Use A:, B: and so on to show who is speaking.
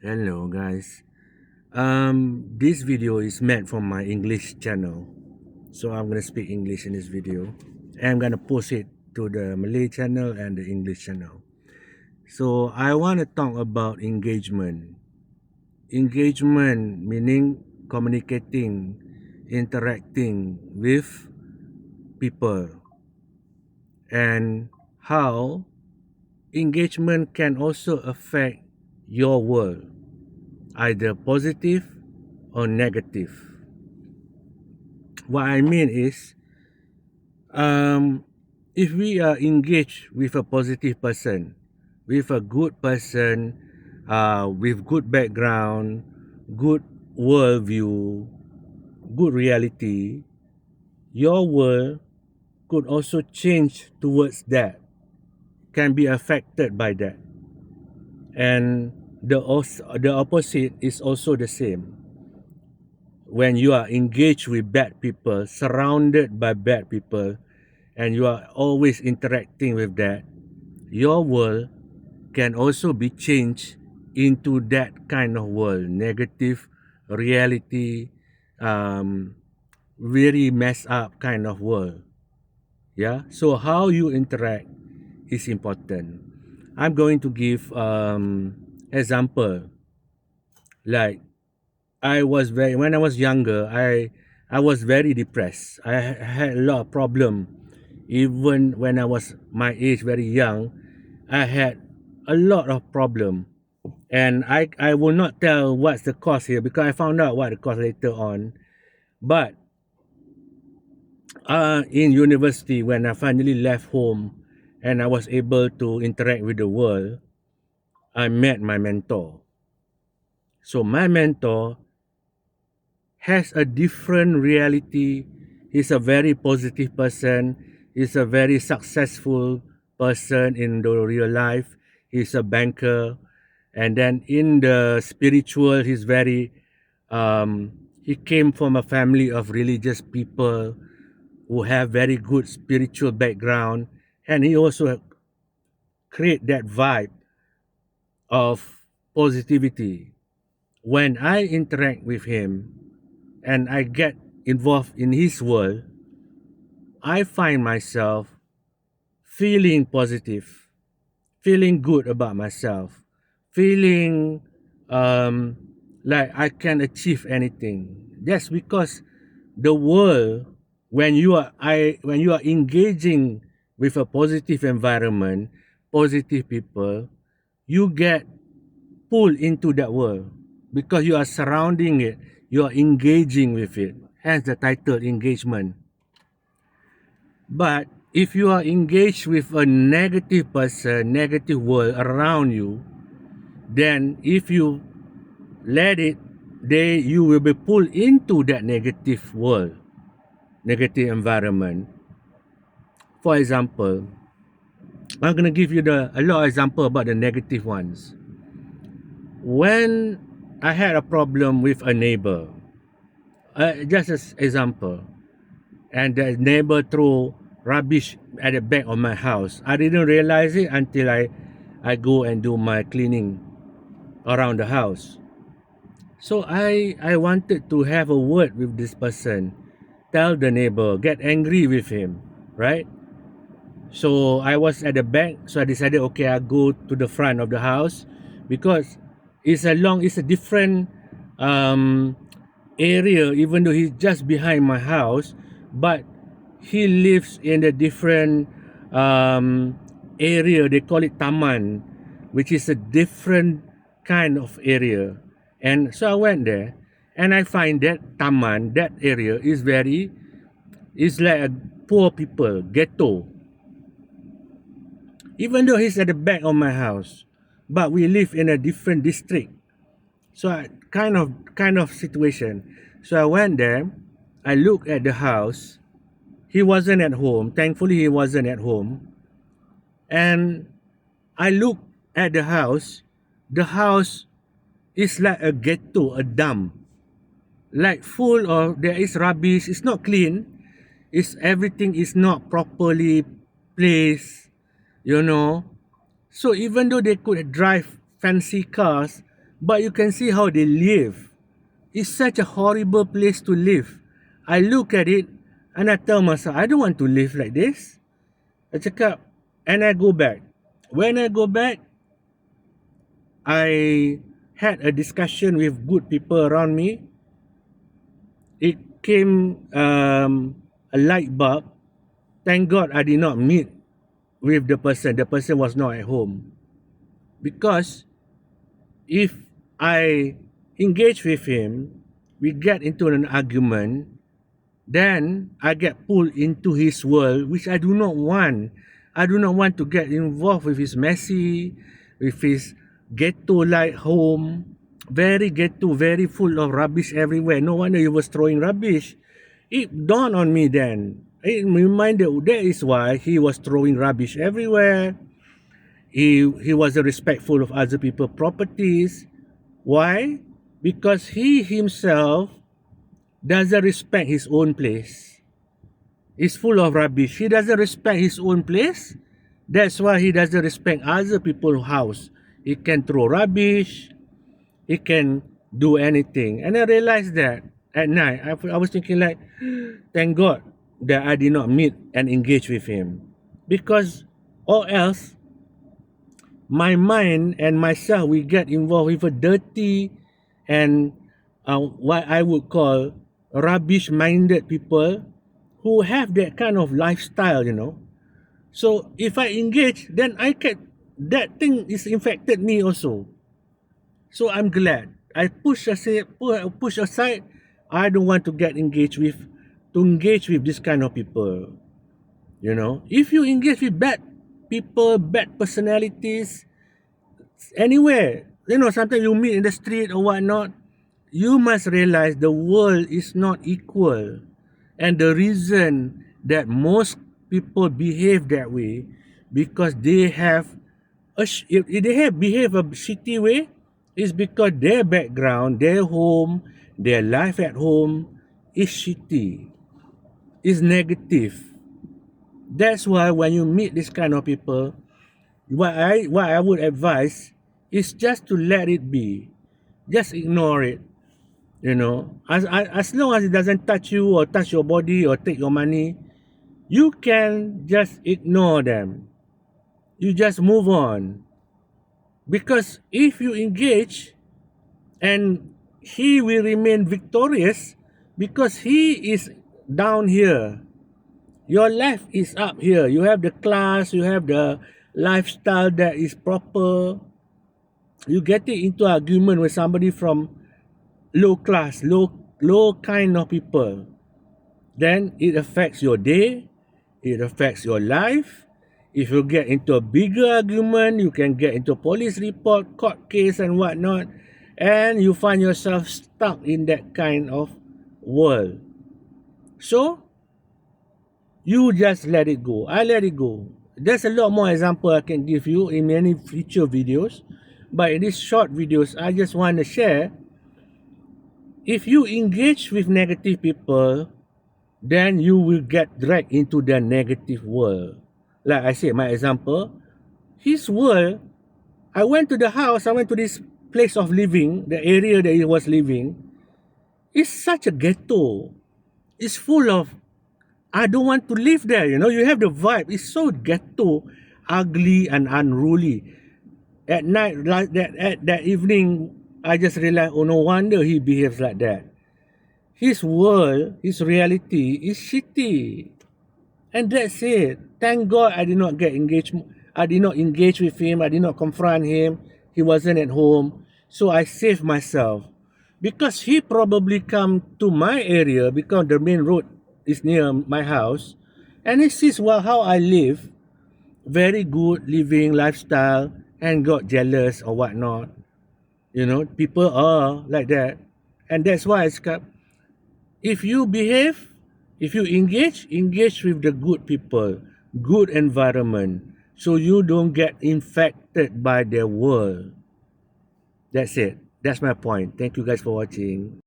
A: Hello guys. This video is meant for my English channel. So I'm gonna speak English in this video. I'm gonna post it to the Malay channel and the English channel. So I wanna talk about engagement. Engagement meaning communicating, interacting with people, and how engagement can also affect your world, either positive or negative. What I mean is, um, if we are engaged with a positive person, with a good person, with good background, good worldview, good reality, your world could also change towards that, can be affected by that. And the opposite is also the same. When you are engaged with bad people, surrounded by bad people, and you are always interacting with that, your world can also be changed into that kind of world, negative reality, um, very messed up kind of world. Yeah. So how you interact is important. I'm going to give example. Like when I was younger, I was very depressed. I had a lot of problem. Even when I was my age, very young, I had a lot of problem. And I will not tell what's the cause here because I found out what the cause later on. But in university, when I finally left home and I was able to interact with the world, I met my mentor. So my mentor has a different reality. He's a very positive person. He's a very successful person in the real life. He's a banker. And then in the spiritual, he's very, he came from a family of religious people who have very good spiritual background. And he also create that vibe of positivity. When I interact with him, and I get involved in his world, I find myself feeling positive, feeling good about myself, feeling um, like I can achieve anything. That's because the world, when you are engaging with a positive environment, positive people, you get pulled into that world because you are surrounding it, you are engaging with it. Hence the title engagement. But if you are engaged with a negative person, negative world around you, then if you let it, you will be pulled into that negative world, negative environment. For example, I'm gonna give you a lot of example about the negative ones. When I had a problem with a neighbor, just as example, and the neighbor threw rubbish at the back of my house. I didn't realize it until I go and do my cleaning around the house. So I wanted to have a word with this person, tell the neighbor, get angry with him, right? So I was at the back, so I decided, okay, I go to the front of the house because it's a different um, area, even though he's just behind my house, but he lives in a different area. They call it taman, which is a different kind of area. And so I went there, and I find that taman, that area, is like a poor people ghetto. Even though he's at the back of my house, but we live in a different district. So kind of situation. So I went there, I looked at the house. He wasn't at home. Thankfully, he wasn't at home. And I looked at the house. The house is like a ghetto, a dump, like full of there is rubbish. It's not clean. It's everything is not properly placed. You know. So even though they could drive fancy cars, but you can see how they live. It's such a horrible place to live. I look at it and I tell myself, I don't want to live like this. I cakap, and I go back. When I go back, I had a discussion with good people around me. It came a light bulb. Thank God I did not meet with the person. The person was not at home. Because if I engage with him, we get into an argument, then I get pulled into his world, which I do not want. I do not want to get involved with his messy, with his ghetto-like home, very ghetto, very full of rubbish everywhere. No wonder he was throwing rubbish. It dawned on me then. It reminded that is why he was throwing rubbish everywhere. He wasn't respectful of other people's properties. Why? Because he himself doesn't respect his own place. He's full of rubbish. He doesn't respect his own place. That's why he doesn't respect other people's house. He can throw rubbish. He can do anything. And I realized that at night. I was thinking like, thank God that I did not meet and engage with him. Because or else, my mind and myself, we get involved with a dirty and what I would call rubbish-minded people who have that kind of lifestyle, you know. So if I engage, then I can, that thing is infected me also. So I'm glad I push aside. I don't want to engage with this kind of people. You know, if you engage with bad people, bad personalities, anywhere, you know, sometimes you meet in the street or whatnot, you must realize the world is not equal. And the reason that most people behave that way, because they have if they have behave a shitty way, is because their background, their home, their life at home is shitty, is negative. That's why when you meet this kind of people, what I would advise is just to let it be. Just ignore it. You know, as long as it doesn't touch you or touch your body or take your money, you can just ignore them. You just move on. Because if you engage and he will remain victorious because he is down here. Your life is up here. You have the class, you have the lifestyle that is proper. You get it into argument with somebody from low class, low kind of people. Then it affects your day, it affects your life. If you get into a bigger argument, you can get into police report, court case and whatnot. And you find yourself stuck in that kind of world. So, you just let it go. I let it go. There's a lot more example I can give you in many future videos. But in these short videos, I just want to share. If you engage with negative people, then you will get dragged into their negative world. Like I said, my example, his world, I went to the house, I went to this place of living, the area that he was living. It's such a ghetto. It's full of, I don't want to live there, you know. You have the vibe. It's so ghetto, ugly and unruly. At night, like that evening, I just realized, oh, no wonder he behaves like that. His world, his reality is shitty. And that's it. Thank God I did not get engaged. I did not engage with him. I did not confront him. He wasn't at home. So I saved myself. Because he probably come to my area because the main road is near my house. And he sees how I live. Very good living lifestyle and got jealous or whatnot. You know, people are like that. And that's why I said, if you behave, if you engage with the good people, good environment, so you don't get infected by their world. That's it. That's my point. Thank you guys for watching.